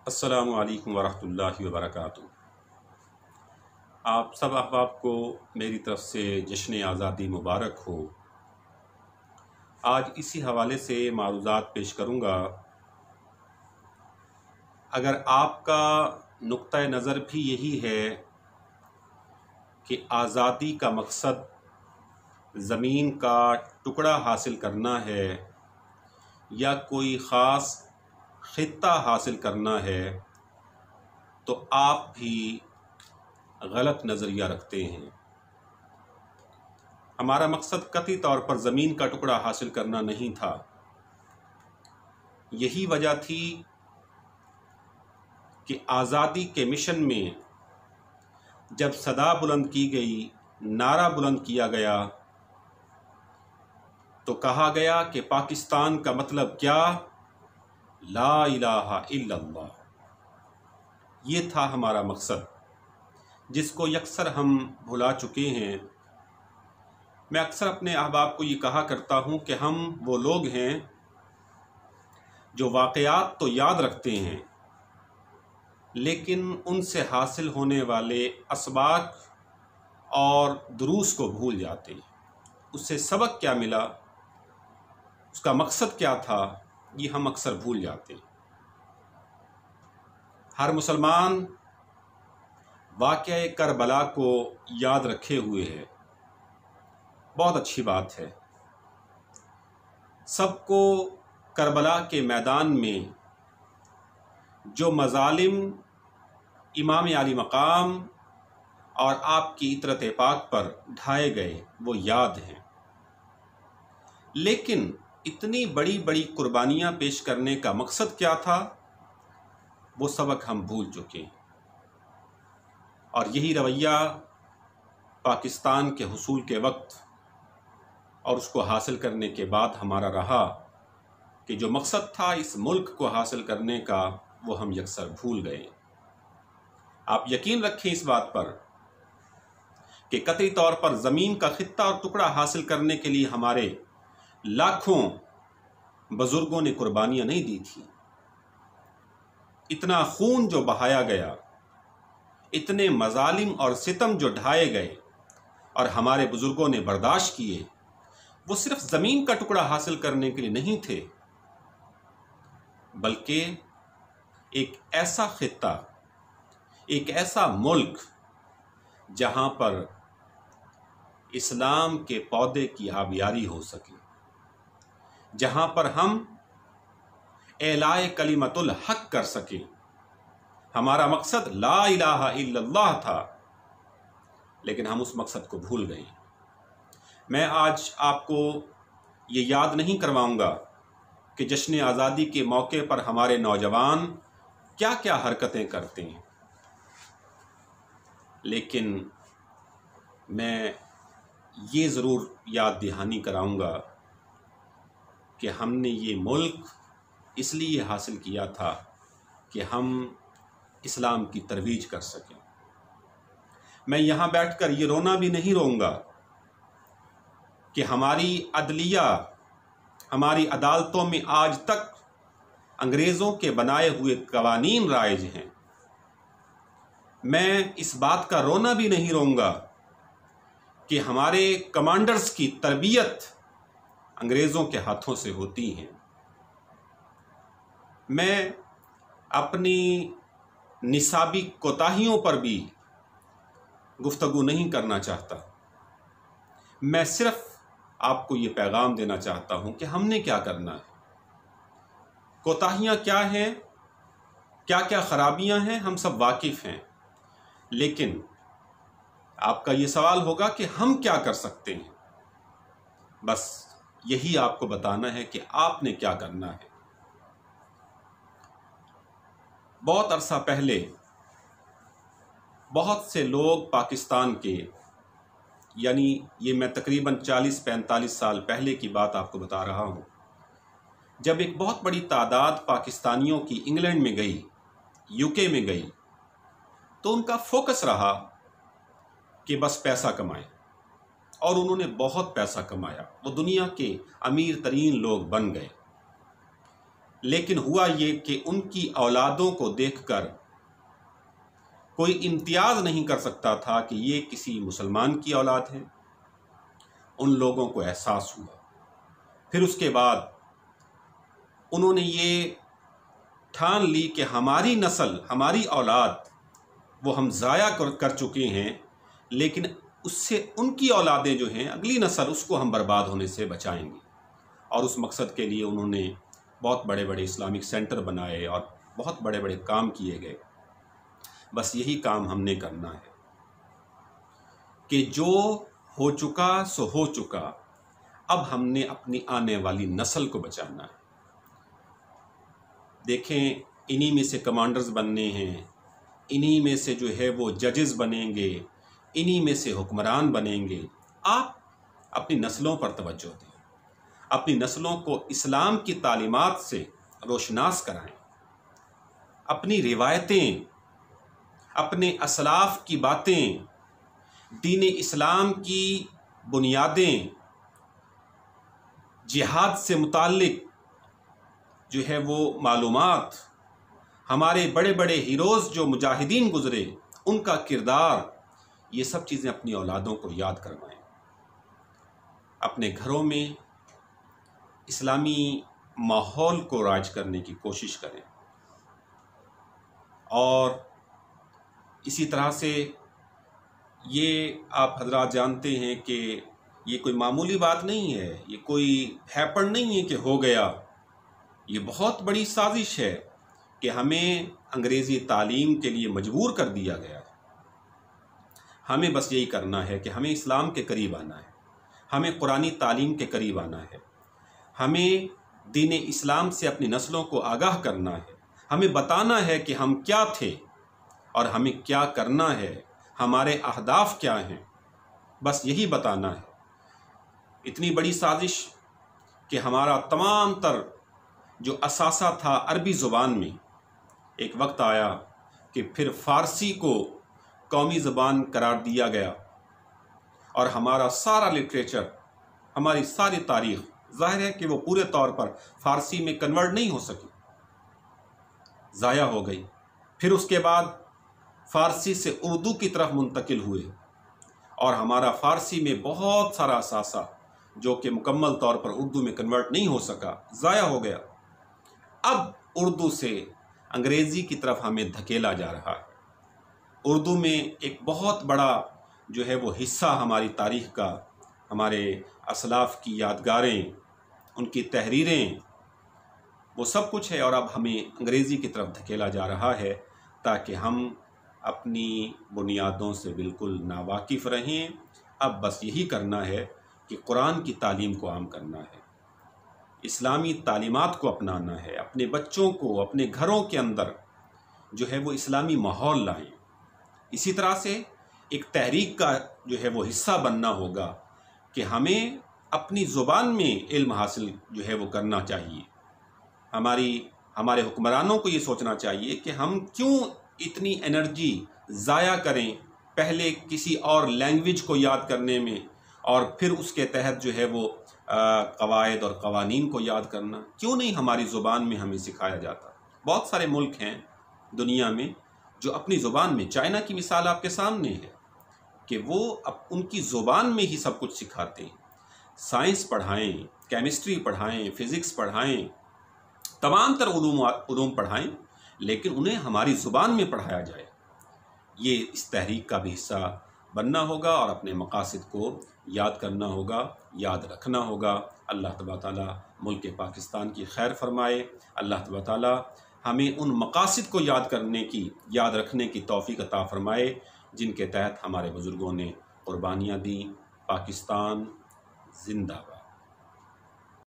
السلام علیکم ورحمۃ اللہ وبرکاتہ۔ آپ سب احباب کو میری طرف سے جشن آزادی مبارک ہو۔ آج اسی حوالے سے معروضات پیش کروں گا۔ اگر آپ کا نقطہ نظر بھی یہی ہے کہ آزادی کا مقصد زمین کا ٹکڑا حاصل کرنا ہے یا کوئی خاص خطہ حاصل کرنا ہے، تو آپ بھی غلط نظریہ رکھتے ہیں۔ ہمارا مقصد قطعی طور پر زمین کا ٹکڑا حاصل کرنا نہیں تھا۔ یہی وجہ تھی کہ آزادی کے مشن میں جب صدا بلند کی گئی، نعرہ بلند کیا گیا، تو کہا گیا کہ پاکستان کا مطلب کیا؟ لا الہ الا اللہ۔ یہ تھا ہمارا مقصد، جس کو یکسر ہم بھلا چکے ہیں۔ میں اکثر اپنے احباب کو یہ کہا کرتا ہوں کہ ہم وہ لوگ ہیں جو واقعات تو یاد رکھتے ہیں، لیکن ان سے حاصل ہونے والے اسباق اور دروس کو بھول جاتے ہیں۔ اس سے سبق کیا ملا، اس کا مقصد کیا تھا، یہ ہم اکثر بھول جاتے ہیں۔ ہر مسلمان واقعہ کربلا کو یاد رکھے ہوئے ہے، بہت اچھی بات ہے۔ سب کو کربلا کے میدان میں جو مظالم امام علی مقام اور آپ کی عطرت پاک پر ڈھائے گئے وہ یاد ہیں، لیکن اتنی بڑی بڑی قربانیاں پیش کرنے کا مقصد کیا تھا، وہ سبق ہم بھول چکے ہیں۔ اور یہی رویہ پاکستان کے حصول کے وقت اور اس کو حاصل کرنے کے بعد ہمارا رہا کہ جو مقصد تھا اس ملک کو حاصل کرنے کا، وہ ہم یکسر بھول گئے۔ آپ یقین رکھیں اس بات پر کہ قطعی طور پر زمین کا خطہ اور ٹکڑا حاصل کرنے کے لیے ہمارے لاکھوں بزرگوں نے قربانیاں نہیں دی تھی۔ اتنا خون جو بہایا گیا، اتنے مظالم اور ستم جو ڈھائے گئے اور ہمارے بزرگوں نے برداشت کیے، وہ صرف زمین کا ٹکڑا حاصل کرنے کے لیے نہیں تھے، بلکہ ایک ایسا خطہ، ایک ایسا ملک جہاں پر اسلام کے پودے کی آبیاری ہو سکے، جہاں پر ہم اعلاء کلمت الحق کر سکیں۔ ہمارا مقصد لا الہ الا اللہ تھا، لیکن ہم اس مقصد کو بھول گئے۔ میں آج آپ کو یہ یاد نہیں کرواؤں گا کہ جشن آزادی کے موقع پر ہمارے نوجوان کیا کیا حرکتیں کرتے ہیں، لیکن میں یہ ضرور یاد دہانی کراؤں گا کہ ہم نے یہ ملک اس لیے حاصل کیا تھا کہ ہم اسلام کی ترویج کر سکیں۔ میں یہاں بیٹھ کر یہ رونا بھی نہیں روں گا کہ ہماری عدلیہ، ہماری عدالتوں میں آج تک انگریزوں کے بنائے ہوئے قوانین رائج ہیں۔ میں اس بات کا رونا بھی نہیں روں گا کہ ہمارے کمانڈرز کی تربیت انگریزوں کے ہاتھوں سے ہوتی ہیں۔ میں اپنی نصابی کوتاہیوں پر بھی گفتگو نہیں کرنا چاہتا۔ میں صرف آپ کو یہ پیغام دینا چاہتا ہوں کہ ہم نے کیا کرنا ہے، کوتاہیاں کیا ہیں، کیا کیا خرابیاں ہیں، ہم سب واقف ہیں، لیکن آپ کا یہ سوال ہوگا کہ ہم کیا کر سکتے ہیں۔ بس یہی آپ کو بتانا ہے کہ آپ نے کیا کرنا ہے۔ بہت عرصہ پہلے بہت سے لوگ پاکستان کے، یعنی یہ میں تقریباً 40-45 سال پہلے کی بات آپ کو بتا رہا ہوں، جب ایک بہت بڑی تعداد پاکستانیوں کی انگلینڈ میں گئی، یو کے میں گئی، تو ان کا فوکس رہا کہ بس پیسہ کمائیں، اور انہوں نے بہت پیسہ کمایا، وہ دنیا کے امیر ترین لوگ بن گئے۔ لیکن ہوا یہ کہ ان کی اولادوں کو دیکھ کر کوئی امتیاز نہیں کر سکتا تھا کہ یہ کسی مسلمان کی اولاد ہے۔ ان لوگوں کو احساس ہوا۔ پھر اس کے بعد انہوں نے یہ ٹھان لی کہ ہماری نسل، ہماری اولاد وہ ہم ضائع کر چکے ہیں، لیکن اس سے ان کی اولادیں جو ہیں، اگلی نسل، اس کو ہم برباد ہونے سے بچائیں گے۔ اور اس مقصد کے لیے انہوں نے بہت بڑے بڑے اسلامک سینٹر بنائے اور بہت بڑے بڑے کام کیے گئے۔ بس یہی کام ہم نے کرنا ہے کہ جو ہو چکا سو ہو چکا، اب ہم نے اپنی آنے والی نسل کو بچانا ہے۔ دیکھیں، انہی میں سے کمانڈرز بننے ہیں، انہی میں سے جو ہے وہ ججز بنیں گے، انہی میں سے حکمران بنیں گے۔ آپ اپنی نسلوں پر توجہ دیں، اپنی نسلوں کو اسلام کی تعلیمات سے روشناس کرائیں، اپنی روایتیں، اپنے اسلاف کی باتیں، دین اسلام کی بنیادیں، جہاد سے متعلق جو ہے وہ معلومات، ہمارے بڑے بڑے ہیروز جو مجاہدین گزرے ان کا کردار، یہ سب چیزیں اپنی اولادوں کو یاد کروائیں۔ اپنے گھروں میں اسلامی ماحول کو رائج کرنے کی کوشش کریں۔ اور اسی طرح سے یہ آپ حضرات جانتے ہیں کہ یہ کوئی معمولی بات نہیں ہے، یہ کوئی ہیپن نہیں ہے کہ ہو گیا۔ یہ بہت بڑی سازش ہے کہ ہمیں انگریزی تعلیم کے لیے مجبور کر دیا گیا ہے۔ ہمیں بس یہی کرنا ہے کہ ہمیں اسلام کے قریب آنا ہے، ہمیں قرآنی تعلیم کے قریب آنا ہے، ہمیں دین اسلام سے اپنی نسلوں کو آگاہ کرنا ہے، ہمیں بتانا ہے کہ ہم کیا تھے اور ہمیں کیا کرنا ہے، ہمارے اہداف کیا ہیں، بس یہی بتانا ہے۔ اتنی بڑی سازش کہ ہمارا تمام تر جو اثاثہ تھا عربی زبان میں، ایک وقت آیا کہ پھر فارسی کو قومی زبان قرار دیا گیا، اور ہمارا سارا لٹریچر، ہماری ساری تاریخ ظاہر ہے کہ وہ پورے طور پر فارسی میں کنورٹ نہیں ہو سکی، ضائع ہو گئی۔ پھر اس کے بعد فارسی سے اردو کی طرف منتقل ہوئے، اور ہمارا فارسی میں بہت سارا اثاثہ جو کہ مکمل طور پر اردو میں کنورٹ نہیں ہو سکا، ضائع ہو گیا۔ اب اردو سے انگریزی کی طرف ہمیں دھکیلا جا رہا ہے۔ اردو میں ایک بہت بڑا جو ہے وہ حصہ ہماری تاریخ کا، ہمارے اسلاف کی یادگاریں، ان کی تحریریں، وہ سب کچھ ہے، اور اب ہمیں انگریزی کی طرف دھکیلا جا رہا ہے تاکہ ہم اپنی بنیادوں سے بالکل ناواقف رہیں۔ اب بس یہی کرنا ہے کہ قرآن کی تعلیم کو عام کرنا ہے، اسلامی تعلیمات کو اپنانا ہے، اپنے بچوں کو اپنے گھروں کے اندر جو ہے وہ اسلامی ماحول لائیں۔ اسی طرح سے ایک تحریک کا جو ہے وہ حصہ بننا ہوگا کہ ہمیں اپنی زبان میں علم حاصل جو ہے وہ کرنا چاہیے۔ ہمارے حکمرانوں کو یہ سوچنا چاہیے کہ ہم کیوں اتنی انرجی ضائع کریں پہلے کسی اور لینگویج کو یاد کرنے میں، اور پھر اس کے تحت جو ہے وہ قواعد اور قوانین کو یاد کرنا کیوں نہیں ہماری زبان میں ہمیں سکھایا جاتا۔ بہت سارے ملک ہیں دنیا میں جو اپنی زبان میں، چائنا کی مثال آپ کے سامنے ہے کہ وہ ان کی زبان میں ہی سب کچھ سکھاتے ہیں۔ سائنس پڑھائیں، کیمسٹری پڑھائیں، فزکس پڑھائیں، تمام تر علوم پڑھائیں، لیکن انہیں ہماری زبان میں پڑھایا جائے۔ یہ اس تحریک کا بھی حصہ بننا ہوگا اور اپنے مقاصد کو یاد کرنا ہوگا، یاد رکھنا ہوگا۔ اللہ تبارک تعالیٰ ملک پاکستان کی خیر فرمائے۔ اللہ تبارک تعالیٰ ہمیں ان مقاصد کو یاد رکھنے کی توفیق عطا فرمائے جن کے تحت ہمارے بزرگوں نے قربانیاں دیں۔ پاکستان زندہ باد۔